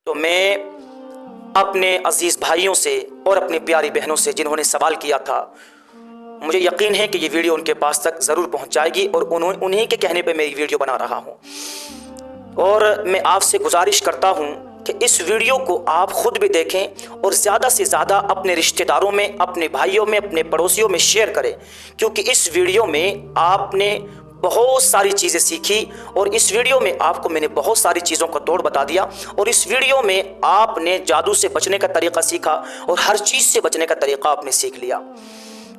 تو میں اپنے عزیز بھائیوں سے اور اپنی پیاری بہنوں سے جنہوں نے سوال کیا تھا، مجھے یقین ہے کہ یہ ویڈیو ان کے پاس تک ضرور پہنچ جائے گی، اور انہیں کے کہنے پہ میں یہ ویڈیو بنا رہا ہوں۔ اور میں آپ سے گزارش کرتا ہوں کہ اس ویڈیو کو آپ خود بھی دیکھیں اور زیادہ سے زیادہ اپنے رشتہ داروں میں، اپنے بھائیوں میں، اپنے پڑوسیوں میں شیئر کریں، کیونکہ اس ویڈیو میں آپ نے بہت ساری چیزیں سیکھی، اور اس ویڈیو میں آپ کو میں نے بہت ساری چیزوں کا توڑ بتا دیا، اور اس ویڈیو میں آپ نے جادو سے بچنے کا طریقہ سیکھا اور ہر چیز سے بچنے کا طریقہ آپ نے سیکھ لیا۔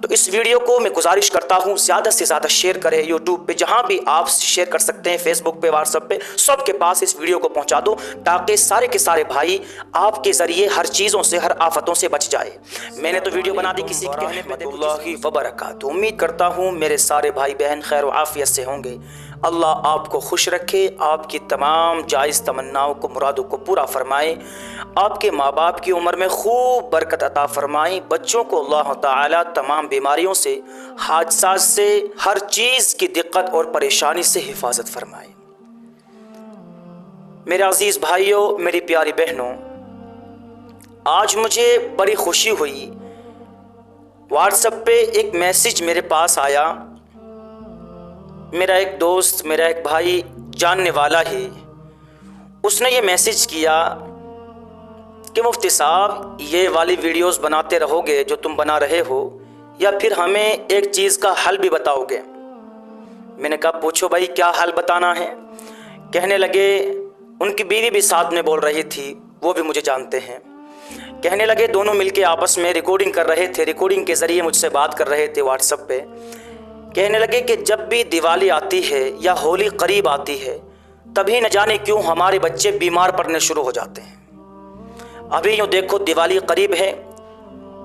تو اس ویڈیو کو میں گزارش کرتا ہوں زیادہ سے زیادہ شیئر کریں، یوٹیوب پہ جہاں بھی آپ شیئر کر سکتے ہیں، فیس بک پہ، واٹس ایپ پہ، سب کے پاس اس ویڈیو کو پہنچا دو، تاکہ سارے کے سارے بھائی آپ کے ذریعے ہر چیزوں سے، ہر آفتوں سے بچ جائے۔ میں نے تو ویڈیو بنا دی کسی کے کہنے پہ، اللہ وبرکاتہ۔ امید کرتا ہوں میرے سارے بھائی بہن خیر و عافیت سے ہوں گے۔ اللہ آپ کو خوش رکھے، آپ کی تمام جائز تمناؤں کو، مرادوں کو پورا فرمائے، آپ کے ماں باپ کی عمر میں خوب برکت عطا فرمائے، بچوں کو اللہ تعالیٰ تمام بیماریوں سے، حادثات سے، ہر چیز کی دقت اور پریشانی سے حفاظت فرمائے۔ میرے عزیز بھائیوں، میری پیاری بہنوں، آج مجھے بڑی خوشی ہوئی، واٹس ایپ پہ ایک میسج میرے پاس آیا، میرا ایک دوست، میرا ایک بھائی جاننے والا ہی، اس نے یہ میسج کیا کہ مفتی صاحب یہ والی ویڈیوز بناتے رہو گے جو تم بنا رہے ہو، یا پھر ہمیں ایک چیز کا حل بھی بتاؤ گے؟ میں نے کہا پوچھو بھائی کیا حل بتانا ہے؟ کہنے لگے، ان کی بیوی بھی ساتھ میں بول رہی تھی، وہ بھی مجھے جانتے ہیں، کہنے لگے دونوں مل کے آپس میں ریکارڈنگ کر رہے تھے، ریکارڈنگ کے ذریعے مجھ سے بات کر رہے تھے واٹس ایپ پہ، کہنے لگے کہ جب بھی دیوالی آتی ہے یا ہولی قریب آتی ہے، تبھی نہ جانے کیوں ہمارے بچے بیمار پڑنے شروع ہو جاتے ہیں۔ ابھی یوں دیکھو دیوالی قریب ہے،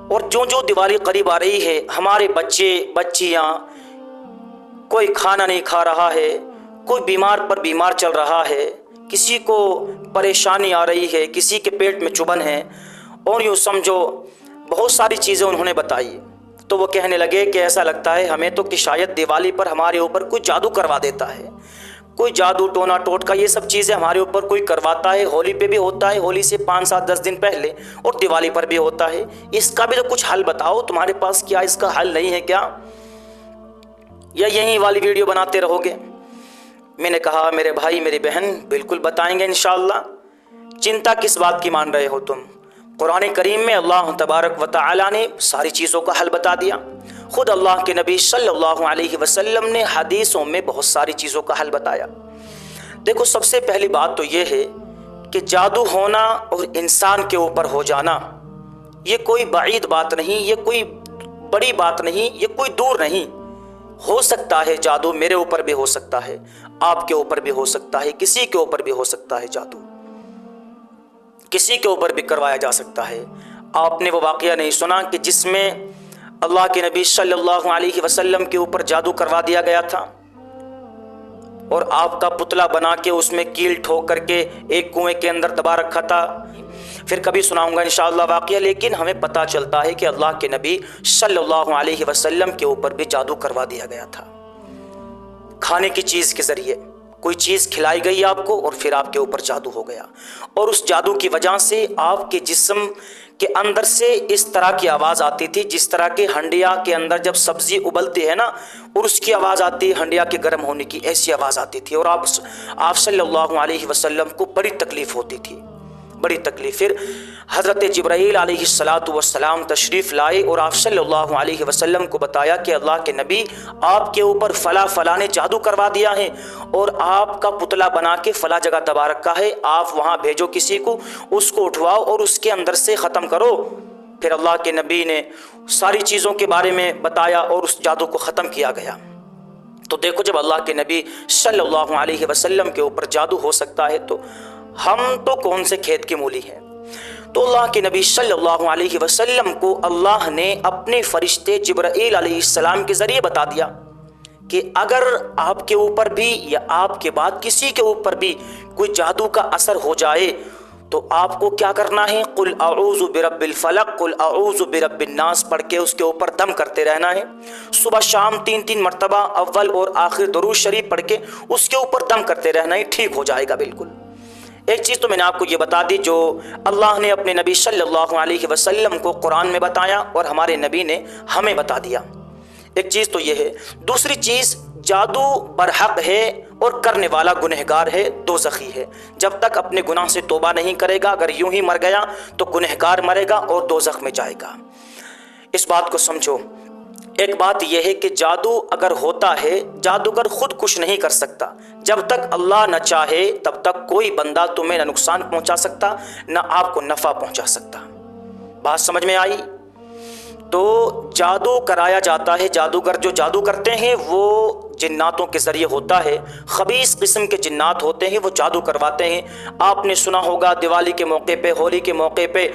اور جو دیوالی قریب آ رہی ہے، ہمارے بچے بچیاں، کوئی کھانا نہیں کھا رہا ہے، کوئی بیمار پر بیمار چل رہا ہے، کسی کو پریشانی آ رہی ہے، کسی کے پیٹ میں چبھن ہے، اور یوں سمجھو بہت ساری چیزیں انہوں نے بتائی۔ تو وہ کہنے لگے کہ ایسا لگتا ہے ہمیں تو کہ شاید دیوالی پر ہمارے اوپر کوئی جادو کروا دیتا ہے، کوئی جادو ٹونا ٹوٹکا یہ سب چیزیں ہمارے اوپر کوئی کرواتا ہے۔ ہولی پہ بھی ہوتا ہے، ہولی سے 5 7 10 دن پہلے، اور دیوالی پر بھی ہوتا ہے۔ اس کا بھی تو کچھ حل بتاؤ، تمہارے پاس کیا اس کا حل نہیں ہے کیا؟ یا یہی والی ویڈیو بناتے رہو گے؟ میں نے کہا میرے بھائی میری بہن بالکل بتائیں گے انشاءاللہ، چنتا کس بات کی مان رہے ہو تم؟ قرآن کریم میں اللہ تبارک و تعالیٰ نے ساری چیزوں کا حل بتا دیا، خود اللہ کے نبی صلی اللہ علیہ وسلم نے حدیثوں میں بہت ساری چیزوں کا حل بتایا۔ دیکھو سب سے پہلی بات تو یہ ہے کہ جادو ہونا اور انسان کے اوپر ہو جانا یہ کوئی بعید بات نہیں، یہ کوئی بڑی بات نہیں، یہ کوئی دور نہیں۔ ہو سکتا ہے جادو، میرے اوپر بھی ہو سکتا ہے، آپ کے اوپر بھی ہو سکتا ہے، کسی کے اوپر بھی ہو سکتا ہے جادو، کسی کے اوپر بھی کروایا جا سکتا ہے۔ آپ نے وہ واقعہ نہیں سنا کہ جس میں اللہ کے نبی صلی اللہ علیہ وسلم کے اوپر جادو کروا دیا گیا تھا، اور آپ کا پتلا بنا کے اس میں کیل ٹھوک کر کے ایک کنویں کے اندر دبا رکھا تھا؟ پھر کبھی سناؤں گا انشاءاللہ واقعہ، لیکن ہمیں پتہ چلتا ہے کہ اللہ کے نبی صلی اللہ علیہ وسلم کے اوپر بھی جادو کروا دیا گیا تھا، کھانے کی چیز کے ذریعے کوئی چیز کھلائی گئی آپ کو، اور پھر آپ کے اوپر جادو ہو گیا، اور اس جادو کی وجہ سے آپ کے جسم کے اندر سے اس طرح کی آواز آتی تھی جس طرح کے ہنڈیا کے اندر جب سبزی ابلتی ہے نا، اور اس کی آواز آتی ہے ہنڈیا کے گرم ہونے کی، ایسی آواز آتی تھی، اور آپ صلی اللہ علیہ وسلم کو بڑی تکلیف ہوتی تھی، بڑی تکلیف۔ پھر حضرت جبرائیل علیہ السلام تشریف لائے، اور آپ صلی اللہ علیہ وسلم کو بتایا کہ اللہ کے نبی آپ کے اوپر فلاں نے جادو کروا دیا ہے، اور آپ کا پتلا بنا کے فلاں جگہ دبا رکھا ہے، آپ وہاں بھیجو کسی کو، اس کو اٹھواؤ اور اس کے اندر سے ختم کرو۔ پھر اللہ کے نبی نے ساری چیزوں کے بارے میں بتایا، اور اس جادو کو ختم کیا گیا۔ تو دیکھو جب اللہ کے نبی صلی اللہ علیہ وسلم کے اوپر جادو ہو سکتا ہے، تو ہم تو کون سے کھیت کی مولی ہیں؟ تو اللہ کے نبی صلی اللہ علیہ وسلم کو اللہ نے اپنے فرشتے جبرائیل علیہ السلام کے ذریعے بتا دیا کہ اگر آپ کے اوپر بھی یا آپ کے بعد کسی کے اوپر بھی کوئی جادو کا اثر ہو جائے تو آپ کو کیا کرنا ہے؟ قل اعوذ برب الفلق، قل اعوذ برب الناس پڑھ کے اس کے اوپر دم کرتے رہنا ہے، صبح شام 3 مرتبہ اول اور آخر درود شریف پڑھ کے اس کے اوپر دم کرتے رہنا ہے، ٹھیک ہو جائے گا بالکل۔ ایک چیز تو میں نے آپ کو یہ بتا دی جو اللہ نے اپنے نبی صلی اللہ علیہ وسلم کو قرآن میں بتایا اور ہمارے نبی نے ہمیں بتا دیا، ایک چیز تو یہ ہے۔ دوسری چیز، جادو برحق ہے اور کرنے والا گنہگار ہے، دوزخی ہے۔ جب تک اپنے گناہ سے توبہ نہیں کرے گا، اگر یوں ہی مر گیا تو گنہگار مرے گا اور دوزخ میں جائے گا۔ اس بات کو سمجھو۔ ایک بات یہ ہے کہ جادو اگر ہوتا ہے، جادوگر خود کچھ نہیں کر سکتا۔ جب تک اللہ نہ چاہے تب تک کوئی بندہ تمہیں نہ نقصان پہنچا سکتا نہ آپ کو نفع پہنچا سکتا۔ بات سمجھ میں آئی؟ تو جادو کرایا جاتا ہے، جادوگر جو جادو کرتے ہیں وہ جناتوں کے ذریعے ہوتا ہے، خبیث قسم کے جنات ہوتے ہیں، وہ جادو کرواتے ہیں۔ آپ نے سنا ہوگا دیوالی کے موقع پہ، ہولی کے موقع پہ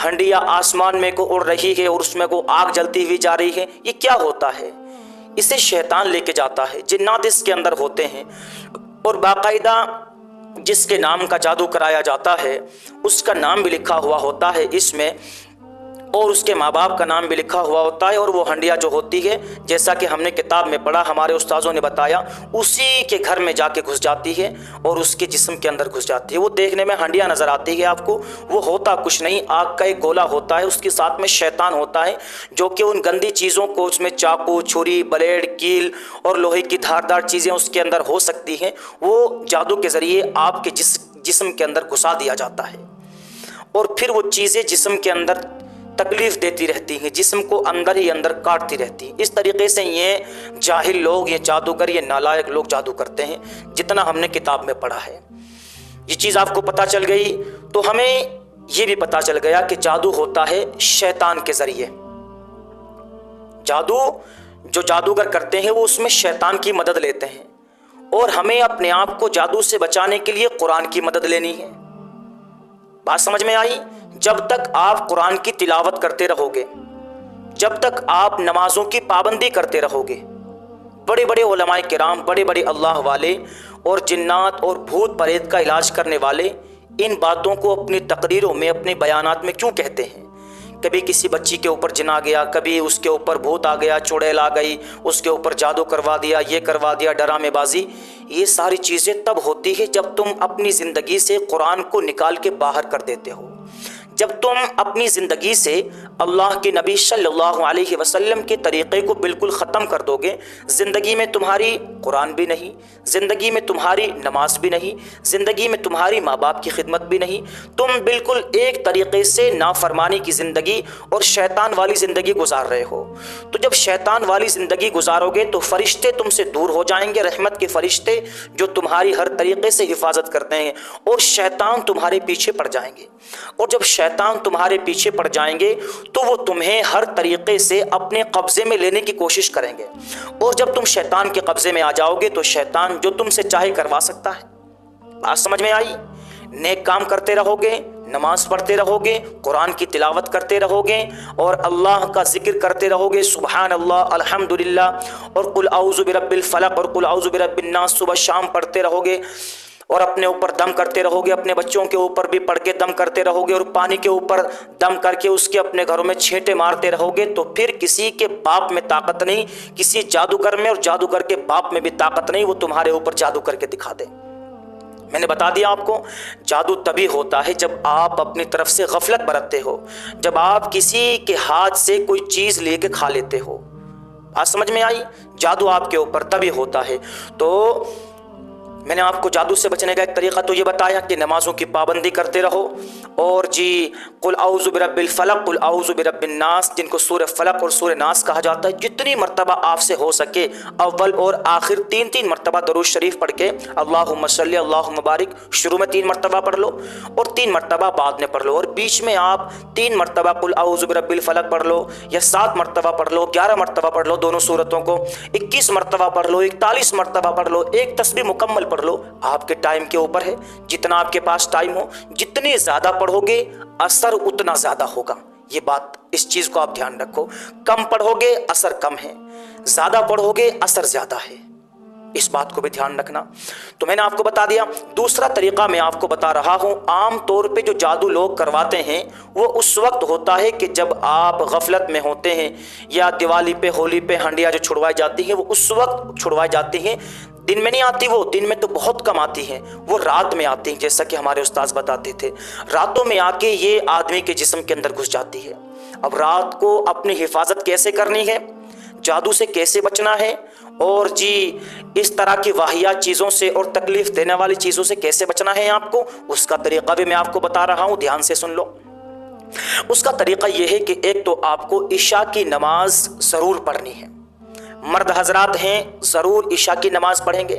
ہنڈیا آسمان میں کو اڑ رہی ہے اور اس میں کو آگ جلتی ہوئی جا رہی ہے، یہ کیا ہوتا ہے؟ اسے شیطان لے کے جاتا ہے، جنات اس کے اندر ہوتے ہیں، اور باقاعدہ جس کے نام کا جادو کرایا جاتا ہے اس کا نام بھی لکھا ہوا ہوتا ہے اس میں، اور اس کے ماں باپ کا نام بھی لکھا ہوا ہوتا ہے، اور وہ ہنڈیا جو ہوتی ہے جیسا کہ ہم نے کتاب میں پڑھا، ہمارے استاذوں نے بتایا، اسی کے گھر میں جا کے گھس جاتی ہے اور اس کے جسم کے اندر گھس جاتی ہے۔ وہ دیکھنے میں ہنڈیا نظر آتی ہے آپ کو، وہ ہوتا کچھ نہیں، آگ کا ایک گولا ہوتا ہے، اس کے ساتھ میں شیطان ہوتا ہے جو کہ ان گندی چیزوں کو، اس میں چاقو، چھری، بلیڈ، کیل اور لوہے کی دھاردار چیزیں اس کے اندر ہو سکتی ہیں، وہ جادو کے ذریعے آپ کے جسم کے اندر گھسا دیا جاتا ہے، اور پھر وہ چیزیں جسم کے اندر تکلیف دیتی رہتی ہیں، جسم کو اندر ہی اندر کاٹتی رہتی ہیں۔ اس طریقے سے یہ جاہل لوگ، یہ جادوگر، یہ نالائق لوگ جادو کرتے ہیں، جتنا ہم نے کتاب میں پڑھا ہے۔ یہ چیز آپ کو پتہ چل گئی تو ہمیں یہ بھی پتہ چل گیا کہ جادو ہوتا ہے شیطان کے ذریعے۔ جادو جو جادوگر کرتے ہیں وہ اس میں شیطان کی مدد لیتے ہیں، اور ہمیں اپنے آپ کو جادو سے بچانے کے لیے قرآن کی مدد لینی ہے۔ بات سمجھ میں آئی؟ جب تک آپ قرآن کی تلاوت کرتے رہو گے، جب تک آپ نمازوں کی پابندی کرتے رہو گے، بڑے بڑے علماء کرام، بڑے بڑے اللہ والے اور جنات اور بھوت پریت کا علاج کرنے والے ان باتوں کو اپنی تقریروں میں، اپنے بیانات میں کیوں کہتے ہیں؟ کبھی کسی بچی کے اوپر جن آ گیا، کبھی اس کے اوپر بھوت آ گیا، چڑیل آ گئی، اس کے اوپر جادو کروا دیا، یہ کروا دیا، ڈرامے بازی، یہ ساری چیزیں تب ہوتی ہے جب تم اپنی زندگی سے قرآن کو نکال کے باہر کر دیتے ہو، جب تم اپنی زندگی سے اللہ کے نبی صلی اللہ علیہ وسلم کے طریقے کو بالکل ختم کر دو گے، زندگی میں تمہاری قرآن بھی نہیں، زندگی میں تمہاری نماز بھی نہیں، زندگی میں تمہاری ماں باپ کی خدمت بھی نہیں، تم بالکل ایک طریقے سے نافرمانی کی زندگی اور شیطان والی زندگی گزار رہے ہو۔ تو جب شیطان والی زندگی گزارو گے تو فرشتے تم سے دور ہو جائیں گے، رحمت کے فرشتے جو تمہاری ہر طریقے سے حفاظت کرتے ہیں، اور شیطان تمہارے پیچھے پڑ جائیں گے، اور جب شیطان تمہارے پیچھے پڑ جائیں گے تو وہ تمہیں ہر طریقے سے اپنے قبضے میں لینے کی کوشش کریں گے، اور جب تم شیطان کے قبضے میں آ جاؤ گے تو شیطان جو تم سے چاہے کروا سکتا ہے۔ بات سمجھ میں آئی؟ نیک کام کرتے رہو گے، نماز پڑھتے رہو گے، قرآن کی تلاوت کرتے رہو گے، اور اللہ کا ذکر کرتے رہو گے، سبحان اللہ، الحمدللہ، اور قل اعوذ برب الفلق اور قل اعوذ برب الناس صبح شام پڑھتے رہو گے، اور اپنے اوپر دم کرتے رہو گے، اپنے بچوں کے اوپر بھی پڑھ کے دم کرتے رہو گے، اور پانی کے اوپر دم کر کے اس کے اپنے گھروں میں چھینٹے مارتے رہو گے، تو پھر کسی کے باپ میں طاقت نہیں، کسی جادوگر میں اور جادوگر کے باپ میں بھی طاقت نہیں، وہ تمہارے اوپر جادو کر کے دکھا دے۔ میں نے بتا دیا آپ کو، جادو تبھی ہوتا ہے جب آپ اپنی طرف سے غفلت برتتے ہو، جب آپ کسی کے ہاتھ سے کوئی چیز لے کے کھا لیتے ہو۔ بات سمجھ میں آئی؟ جادو آپ کے اوپر تبھی ہوتا ہے۔ تو میں نے آپ کو جادو سے بچنے کا ایک طریقہ تو یہ بتایا کہ نمازوں کی پابندی کرتے رہو، اور قل اعوذ برب الفلق قل اعوذ برب الناس، جن کو سورہ فلق اور سورہ ناس کہا جاتا ہے، جتنی مرتبہ آپ سے ہو سکے اول اور آخر 3 مرتبہ درود شریف پڑھ کے اللہم صلی اللہم بارک، شروع میں 3 مرتبہ پڑھ لو اور 3 مرتبہ بعد میں پڑھ لو، اور بیچ میں آپ 3 مرتبہ قل اعوذ برب الفلق پڑھ لو، یا 7 مرتبہ پڑھ لو، 11 مرتبہ پڑھ لو دونوں صورتوں کو، 21 مرتبہ پڑھ لو، 41 مرتبہ پڑھ لو، ایک تسبیح مکمل پڑھ لو۔ آپ کے ٹائم کے اوپر ہے، جتنا آپ کے پاس ٹائم ہو، جتنے زیادہ پڑھو گے اثر اتنا زیادہ ہوگا۔ یہ بات، اس چیز کو آپ دھیان رکھو، کم پڑھو گے اثر کم ہے، زیادہ پڑھو گے اثر زیادہ ہے۔ اس بات کو بھی دھیان رکھنا۔ تو میں نے آپ کو بتا دیا۔ دوسرا طریقہ میں آپ کو بتا رہا ہوں، عام طور پہ جو جادو لوگ کرواتے ہیں وہ اس وقت ہوتا ہے کہ جب آپ غفلت میں ہوتے ہیں، یا دیوالی پہ ہولی پہ ہنڈیاں جو چھڑوائی جاتی ہیں وہ اس وقت چھڑوائی جاتی ہیں، دن میں نہیں آتی، وہ دن میں تو بہت کم آتی ہیں، وہ رات میں آتی ہیں، جیسا کہ ہمارے استاذ بتاتے تھے، راتوں میں آ کے یہ آدمی کے جسم کے اندر گھس جاتی ہے۔ اب رات کو اپنی حفاظت کیسے کرنی ہے، جادو سے کیسے بچنا ہے، اور جی اس طرح کی واہیات چیزوں سے اور تکلیف دینے والی چیزوں سے کیسے بچنا ہے آپ کو، اس کا طریقہ بھی میں آپ کو بتا رہا ہوں، دھیان سے سن لو۔ اس کا طریقہ یہ ہے کہ ایک تو آپ کو عشاء کی نماز ضرور پڑھنی ہے۔ مرد حضرات ہیں ضرور عشاء کی نماز پڑھیں گے،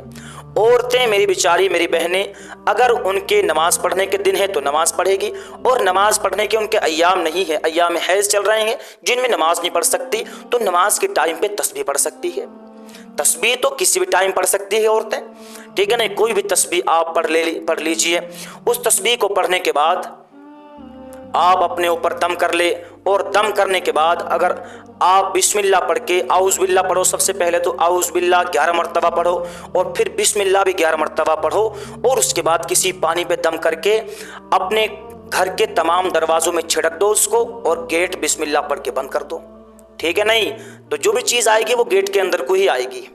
عورتیں میری بیچاری میری بہنیں اگر ان کے نماز پڑھنے کے دن ہے تو نماز پڑھے گی، اور نماز پڑھنے کے ان کے ایام نہیں ہے، ایام حیض چل رہے ہیں جن میں نماز نہیں پڑھ سکتی، تو نماز کے ٹائم پہ تسبیح پڑھ سکتی ہے۔ تسبیح تو کسی بھی ٹائم پڑھ سکتی ہے عورتیں، ٹھیک ہے نا، کوئی بھی تسبیح آپ پڑھ لیجئے۔ اس تسبیح کو پڑھنے کے بعد آپ اپنے اوپر دم کر لے، اور دم کرنے کے بعد اگر آپ بسم اللہ پڑھ کے اعوذ باللہ پڑھو، سب سے پہلے تو اعوذ باللہ 11 مرتبہ پڑھو، اور پھر بسم اللہ بھی 11 مرتبہ پڑھو، اور اس کے بعد کسی پانی پہ دم کر کے اپنے گھر کے تمام دروازوں میں چھڑک دو اس کو، اور گیٹ بسم اللہ پڑھ کے بند کر دو، ٹھیک ہے نہیں، تو جو بھی چیز آئے گی وہ گیٹ کے اندر کو ہی آئے گی،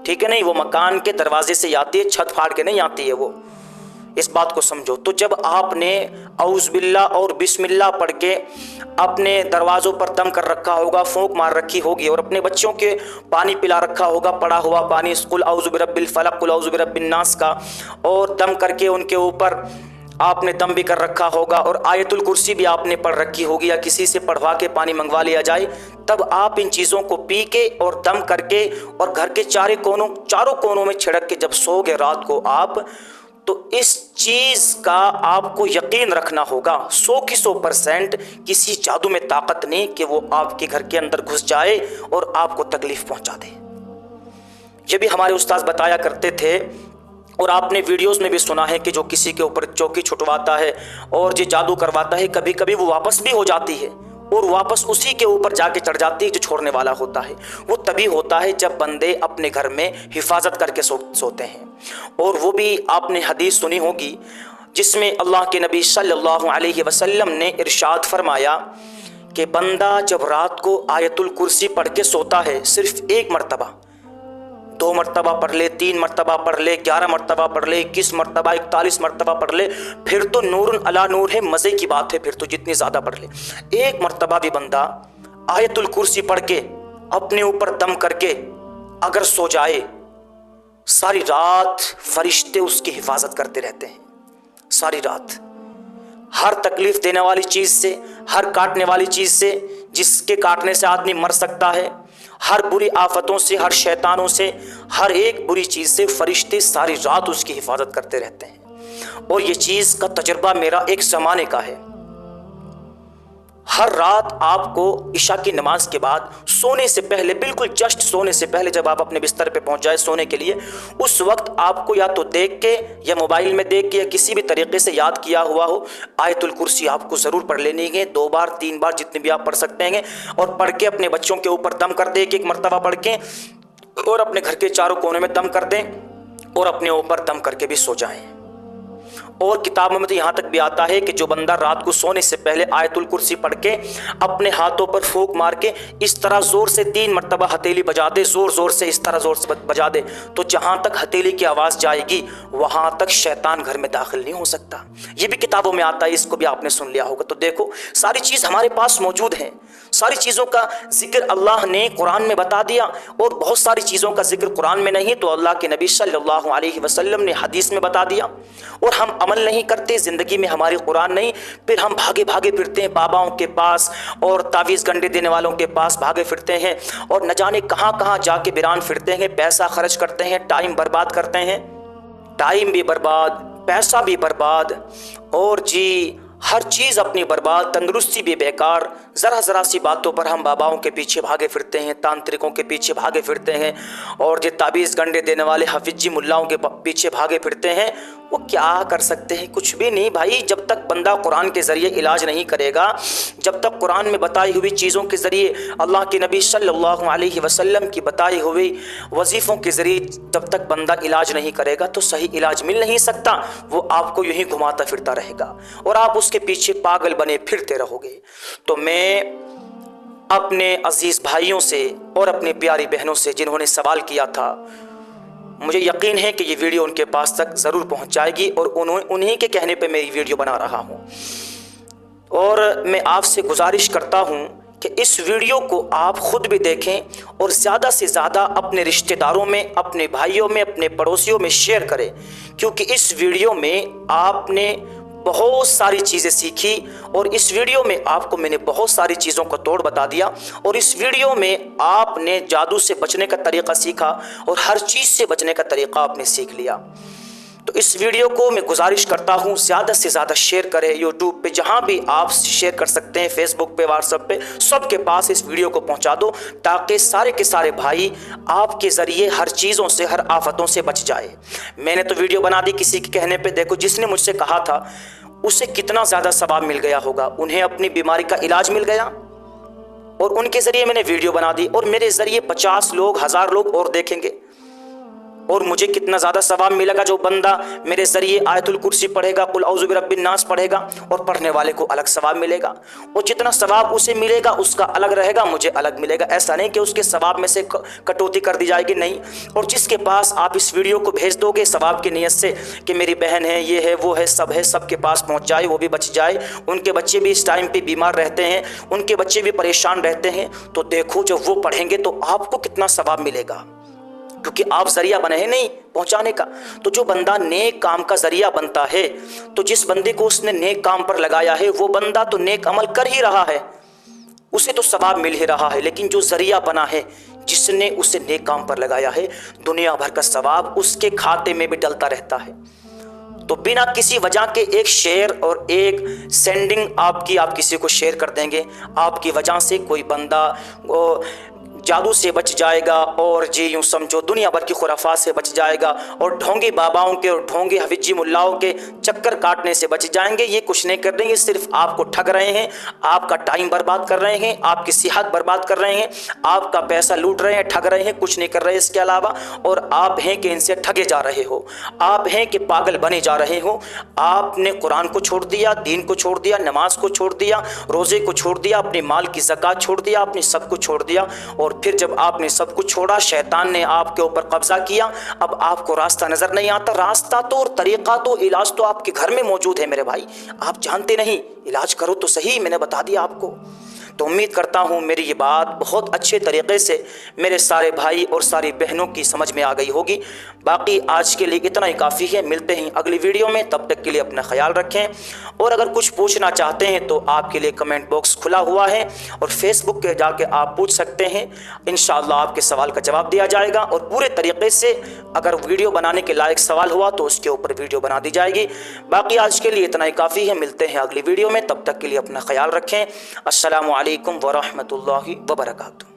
ٹھیک ہے نہیں، وہ مکان کے دروازے سے آتی ہے، چھت پھاڑ کے نہیں آتی ہے وہ، اس بات کو سمجھو۔ تو جب آپ نے اعوذ باللہ اور بسم اللہ پڑھ کے اپنے دروازوں پر دم کر رکھا ہوگا، پھونک مار رکھی ہوگی، اور اپنے بچوں کے پانی پلا رکھا ہوگا، پڑا ہوا پانی قل اعوذ برب الفلق قل اعوذ برب الناس کا، اور دم کر کے ان کے اوپر آپ نے دم بھی کر رکھا ہوگا، اور آیت الکرسی بھی آپ نے پڑھ رکھی ہوگی، یا کسی سے پڑھوا کے پانی منگوا لیا جائے، تب آپ ان چیزوں کو پی کے اور دم کر کے اور گھر کے چاروں کونوں میں چھڑک کے جب سو گے رات کو آپ، تو اس چیز کا آپ کو یقین رکھنا ہوگا 100% کسی جادو میں طاقت نہیں کہ وہ آپ کے گھر کے اندر گھس جائے اور آپ کو تکلیف پہنچا دے۔ یہ بھی ہمارے استاذ بتایا کرتے تھے، اور آپ نے ویڈیوز میں بھی سنا ہے کہ جو کسی کے اوپر چوکی چھٹواتا ہے اور جو جادو کرواتا ہے، کبھی کبھی وہ واپس بھی ہو جاتی ہے، اور واپس اسی کے اوپر جا کے چڑھ جاتی ہے جو چھوڑنے والا ہوتا ہے۔ وہ تبھی ہوتا ہے جب بندے اپنے گھر میں حفاظت کر کے سوتے ہیں، اور وہ بھی آپ نے حدیث سنی ہوگی جس میں اللہ کے نبی صلی اللہ علیہ وسلم نے ارشاد فرمایا کہ بندہ جب رات کو آیت الکرسی پڑھ کے سوتا ہے، صرف 1 مرتبہ، 2 مرتبہ پڑھ لے، 3 مرتبہ پڑھ لے، 11 مرتبہ پڑھ لے، 21 مرتبہ، 41 مرتبہ پڑھ لے، پھر تو نور علی نور ہے، مزے کی بات ہے، پھر تو جتنی زیادہ پڑھ لے، 1 مرتبہ بھی بندہ آیت الکرسی پڑھ کے اپنے اوپر دم کر کے اگر سو جائے، ساری رات فرشتے اس کی حفاظت کرتے رہتے ہیں، ساری رات، ہر تکلیف دینے والی چیز سے، ہر کاٹنے والی چیز سے، جس کے کاٹنے سے آدمی مر سکتا ہے، ہر بری آفتوں سے، ہر شیطانوں سے، ہر ایک بری چیز سے فرشتے ساری رات اس کی حفاظت کرتے رہتے ہیں۔ اور یہ چیز کا تجربہ میرا ایک زمانے کا ہے۔ ہر رات آپ کو عشاء کی نماز کے بعد سونے سے پہلے، بالکل جسٹ سونے سے پہلے جب آپ اپنے بستر پہ پہنچ جائے سونے کے لیے، اس وقت آپ کو یا تو دیکھ کے یا موبائل میں دیکھ کے یا کسی بھی طریقے سے یاد کیا ہوا ہو، آیت الکرسی آپ کو ضرور پڑھ لینی ہے، 2 بار 3 بار جتنے بھی آپ پڑھ سکتے ہیں، اور پڑھ کے اپنے بچوں کے اوپر دم کر دیں، 1 مرتبہ پڑھ کے، اور اپنے گھر کے چاروں کونے میں دم کر دیں، اور اپنے اوپر دم کر کے بھی سو جائیں۔ اور کتابوں میں تو یہاں تک بھی آتا ہے کہ جو بندہ رات کو سونے سے پہلے آیت الکرسی پڑھ کے اپنے ہاتھوں پر پھونک مار کے اس طرح زور سے 3 مرتبہ ہتھیلی بجا دے، زور سے اس طرح زور سے بجا دے، تو جہاں تک ہتھیلی کی آواز جائے گی وہاں تک شیطان گھر میں داخل نہیں ہو سکتا۔ یہ بھی کتابوں میں آتا ہے، اس کو بھی آپ نے سن لیا ہوگا۔ تو دیکھو ساری چیز ہمارے پاس موجود ہیں، ساری چیزوں کا ذکر اللہ نے قرآن میں بتا دیا، اور بہت ساری چیزوں کا ذکر قرآن میں نہیں تو اللہ کے نبی صلی اللہ علیہ وسلم نے حدیث میں بتا دیا، اور ہم عمل نہیں کرتے، زندگی میں ہماری قرآن نہیں، پھر ہم بھاگے پھرتے ہیں باباؤں کے پاس اور تعویذ گنڈے دینے والوں کے پاس بھاگے پھرتے ہیں، اور نہ جانے کہاں جا کے بیران پھرتے ہیں، پیسہ خرچ کرتے ہیں، ٹائم برباد کرتے ہیں، ٹائم بھی برباد، پیسہ بھی برباد، اور جی ہر چیز اپنی برباد، تندرستی بھی بیکار، ذرا سی باتوں پر ہم باباؤں کے پیچھے بھاگے پھرتے ہیں، تانترکوں کے پیچھے بھاگے پھرتے ہیں، اور جو تعویذ گنڈے دینے والے حفیظ جی ملاؤں کے پیچھے بھاگے پھرتے ہیں، وہ کیا کر سکتے ہیں؟ کچھ بھی نہیں بھائی. جب تک بندہ قرآن کے ذریعے علاج نہیں کرے گا، جب تک قرآن میں بتائی ہوئی چیزوں کے ذریعے، اللہ کے نبی صلی اللہ علیہ وسلم کی بتائی ہوئی وظیفوں کے ذریعے جب تک بندہ علاج نہیں کرے گا تو صحیح علاج مل نہیں سکتا. وہ آپ کو یوں ہی گھماتا پھرتا رہے گا اور آپ اس کے پیچھے پاگل بنے پھرتے رہو گے. تو میں اپنے عزیز بھائیوں سے اور اپنی پیاری بہنوں سے جنہوں نے سوال کیا تھا، مجھے یقین ہے کہ یہ ویڈیو ان کے پاس تک ضرور پہنچ جائے گی، اور انہیں کے کہنے پہ میں یہ ویڈیو بنا رہا ہوں. اور میں آپ سے گزارش کرتا ہوں کہ اس ویڈیو کو آپ خود بھی دیکھیں اور زیادہ سے زیادہ اپنے رشتہ داروں میں، اپنے بھائیوں میں، اپنے پڑوسیوں میں شیئر کریں، کیونکہ اس ویڈیو میں آپ نے بہت ساری چیزیں سیکھی، اور اس ویڈیو میں آپ کو میں نے بہت ساری چیزوں کا توڑ بتا دیا، اور اس ویڈیو میں آپ نے جادو سے بچنے کا طریقہ سیکھا اور ہر چیز سے بچنے کا طریقہ آپ نے سیکھ لیا. تو اس ویڈیو کو میں گزارش کرتا ہوں زیادہ سے زیادہ شیئر کریں. یوٹیوب پہ جہاں بھی آپ شیئر کر سکتے ہیں، فیس بک پہ، واٹس ایپ پہ، سب کے پاس اس ویڈیو کو پہنچا دو، تاکہ سارے کے سارے بھائی آپ کے ذریعے ہر چیزوں سے، ہر آفتوں سے بچ جائے. میں نے تو ویڈیو بنا دی کسی کے کہنے پہ. دیکھو جس نے مجھ سے کہا تھا اسے کتنا زیادہ ثواب مل گیا ہوگا. انہیں اپنی بیماری کا علاج مل گیا اور ان کے ذریعے میں نے ویڈیو بنا دی، اور میرے ذریعے 50 لوگ، 1000 لوگ اور دیکھیں گے، اور مجھے کتنا زیادہ ثواب ملے گا. جو بندہ میرے ذریعے آیت الکرسی پڑھے گا، قل اعوذ برب الناس پڑھے گا، اور پڑھنے والے کو الگ ثواب ملے گا. اور جتنا ثواب اسے ملے گا اس کا الگ رہے گا، مجھے الگ ملے گا. ایسا نہیں کہ اس کے ثواب میں سے کٹوتی کر دی جائے گی، نہیں. اور جس کے پاس آپ اس ویڈیو کو بھیج دو گے ثواب کی نیت سے کہ میری بہن ہے، یہ ہے، وہ ہے، سب کے پاس پہنچ جائے، وہ بھی بچ جائے، ان کے بچے بھی اس ٹائم پہ بیمار رہتے ہیں، ان کے بچے بھی پریشان رہتے ہیں، تو دیکھو جب وہ پڑھیں گے تو آپ کو کتنا ثواب ملے گا، کیونکہ آپ ذریعہ بنے ہیں نہیں پہنچانے کا. تو جو بندہ نیک کام کا ذریعہ بنتا ہے، تو جس بندے کو اس نے نیک کام پر لگایا ہے وہ بندہ تو نیک عمل کر ہی رہا ہے، اسے تو ثواب مل ہی رہا ہے. لیکن جو ذریعہ بنا ہے، جس نے اسے نیک کام پر لگایا ہے، دنیا بھر کا ثواب اس کے کھاتے میں بھی ڈلتا رہتا ہے. تو بنا کسی وجہ کے ایک شیئر اور ایک سینڈنگ آپ کسی کو شیئر کر دیں گے، آپ کی وجہ سے کوئی بندہ جادو سے بچ جائے گا، اور جی یوں سمجھو دنیا بھر کی خرافات سے بچ جائے گا، اور ڈھونگی باباؤں کے اور ڈھونگی حفیظی ملاؤں کے چکر کاٹنے سے بچ جائیں گے. یہ کچھ نہیں کر رہے ہیں، صرف آپ کو ٹھگ رہے ہیں، آپ کا ٹائم برباد کر رہے ہیں، آپ کی صحت برباد کر رہے ہیں، آپ کا پیسہ لوٹ رہے ہیں، ٹھگ رہے ہیں، کچھ نہیں کر رہے اس کے علاوہ. اور آپ ہیں کہ ان سے ٹھگے جا رہے ہو، آپ ہیں کہ پاگل بنے جا رہے ہو. آپ نے قرآن کو چھوڑ دیا، دین کو چھوڑ دیا، نماز کو چھوڑ دیا، روزے کو چھوڑ دیا، اپنے مال کی زکوٰۃ چھوڑ دیا، آپ نے سب کچھ چھوڑ دیا. اور پھر جب آپ نے سب کچھ چھوڑا، شیطان نے آپ کے اوپر قبضہ کیا. اب آپ کو راستہ نظر نہیں آتا. راستہ تو اور طریقہ تو، علاج تو آپ کے گھر میں موجود ہے میرے بھائی، آپ جانتے نہیں. علاج کرو تو صحیح، میں نے بتا دیا آپ کو. تو امید کرتا ہوں میری یہ بات بہت اچھے طریقے سے میرے سارے بھائی اور ساری بہنوں کی سمجھ میں آ گئی ہوگی. باقی آج کے لیے اتنا ہی کافی ہے. ملتے ہیں اگلی ویڈیو میں، تب تک کے لیے اپنا خیال رکھیں. اور اگر کچھ پوچھنا چاہتے ہیں تو آپ کے لیے کمنٹ باکس کھلا ہوا ہے، اور فیس بک پہ جا کے آپ پوچھ سکتے ہیں. انشاءاللہ آپ کے سوال کا جواب دیا جائے گا، اور پورے طریقے سے اگر ویڈیو بنانے کے لائق سوال ہوا تو اس کے اوپر ویڈیو بنا دی جائے گی. باقی آج کے لیے اتنا ہی کافی ہے. ملتے ہیں اگلی ویڈیو میں، تب تک کے لیے اپنا خیال رکھیں. السلام علیکم ورحمۃ اللہ وبرکاتہ.